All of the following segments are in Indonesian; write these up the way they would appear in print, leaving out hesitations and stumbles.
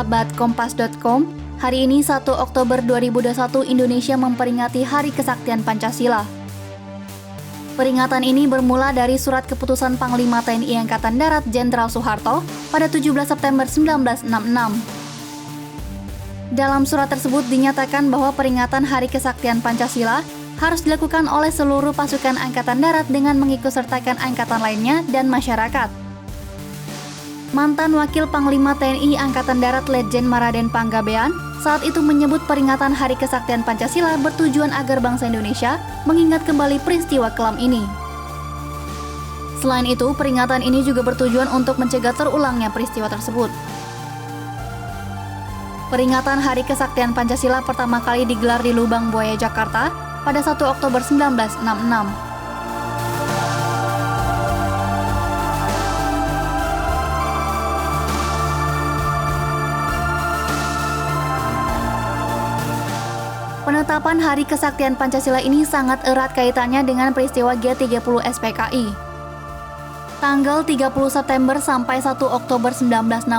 sahabat Kompas.com, hari ini 1 Oktober 2021 Indonesia memperingati Hari Kesaktian Pancasila. Peringatan ini bermula dari surat keputusan Panglima TNI Angkatan Darat Jenderal Soeharto pada 17 September 1966. Dalam surat tersebut dinyatakan bahwa peringatan Hari Kesaktian Pancasila harus dilakukan oleh seluruh pasukan Angkatan Darat dengan mengikutsertakan angkatan lainnya dan masyarakat. Mantan Wakil Panglima TNI Angkatan Darat Letjen Maraden Panggabean saat itu menyebut peringatan Hari Kesaktian Pancasila bertujuan agar bangsa Indonesia mengingat kembali peristiwa kelam ini. Selain itu, peringatan ini juga bertujuan untuk mencegah terulangnya peristiwa tersebut. Peringatan Hari Kesaktian Pancasila pertama kali digelar di Lubang Buaya, Jakarta pada 1 Oktober 1966. Penetapan Hari Kesaktian Pancasila ini sangat erat kaitannya dengan peristiwa G30 SPKI. Tanggal 30 September sampai 1 Oktober 1965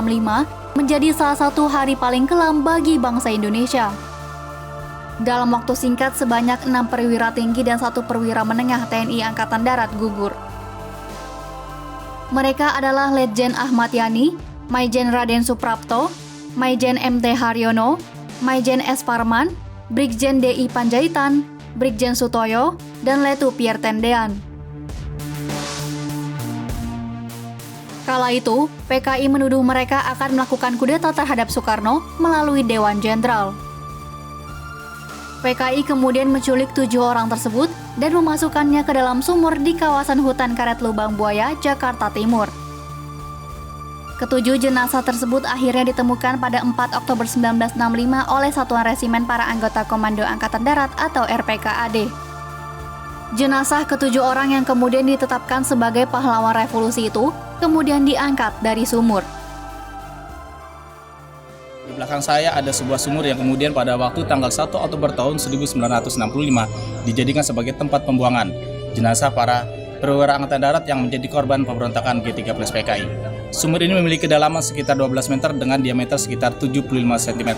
menjadi salah satu hari paling kelam bagi bangsa Indonesia. Dalam waktu singkat, sebanyak 6 perwira tinggi dan 1 perwira menengah TNI Angkatan Darat gugur. Mereka adalah Letjen Ahmad Yani, Maijen Raden Suprapto, Maijen MT Haryono, Maijen S. Parman, Brigjen DI Panjaitan, Brigjen Sutoyo, dan Letu Pierre Tendean. Kala itu, PKI menuduh mereka akan melakukan kudeta terhadap Soekarno melalui Dewan Jenderal. PKI kemudian menculik 7 orang tersebut dan memasukkannya ke dalam sumur di kawasan hutan karet Lubang Buaya, Jakarta Timur. Ketujuh jenazah tersebut akhirnya ditemukan pada 4 Oktober 1965 oleh Satuan Resimen Para Anggota Komando Angkatan Darat atau RPKAD. Jenazah ketujuh orang yang kemudian ditetapkan sebagai pahlawan revolusi itu kemudian diangkat dari sumur. Di belakang saya ada sebuah sumur yang kemudian pada waktu tanggal 1 Oktober tahun 1965 dijadikan sebagai tempat pembuangan jenazah para perwira Angkatan Darat yang menjadi korban pemberontakan G30 PKI. Sumur ini memiliki kedalaman sekitar 12 meter dengan diameter sekitar 75 cm.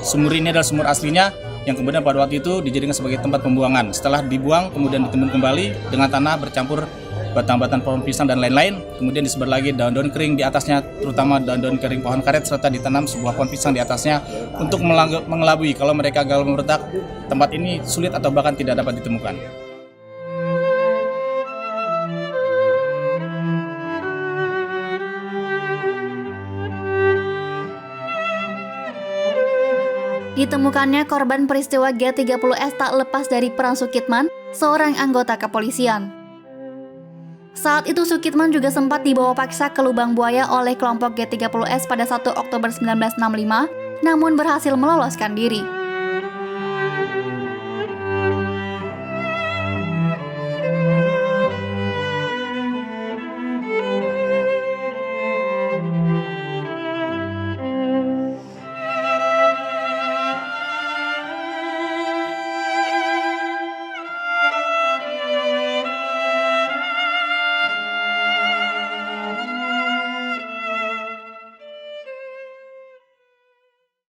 Sumur ini adalah sumur aslinya yang kemudian pada waktu itu dijadikan sebagai tempat pembuangan. Setelah dibuang, kemudian ditimbun kembali dengan tanah bercampur batang-batang pohon pisang dan lain-lain. Kemudian disebar lagi daun-daun kering di atasnya, terutama daun-daun kering pohon karet, serta ditanam sebuah pohon pisang di atasnya untuk mengelabui kalau mereka gagal memberontak. Tempat ini sulit atau bahkan tidak dapat ditemukan. Ditemukannya korban peristiwa G30S tak lepas dari peran Sukitman, seorang anggota kepolisian. Saat itu Sukitman juga sempat dibawa paksa ke Lubang Buaya oleh kelompok G30S pada 1 Oktober 1965, namun berhasil meloloskan diri.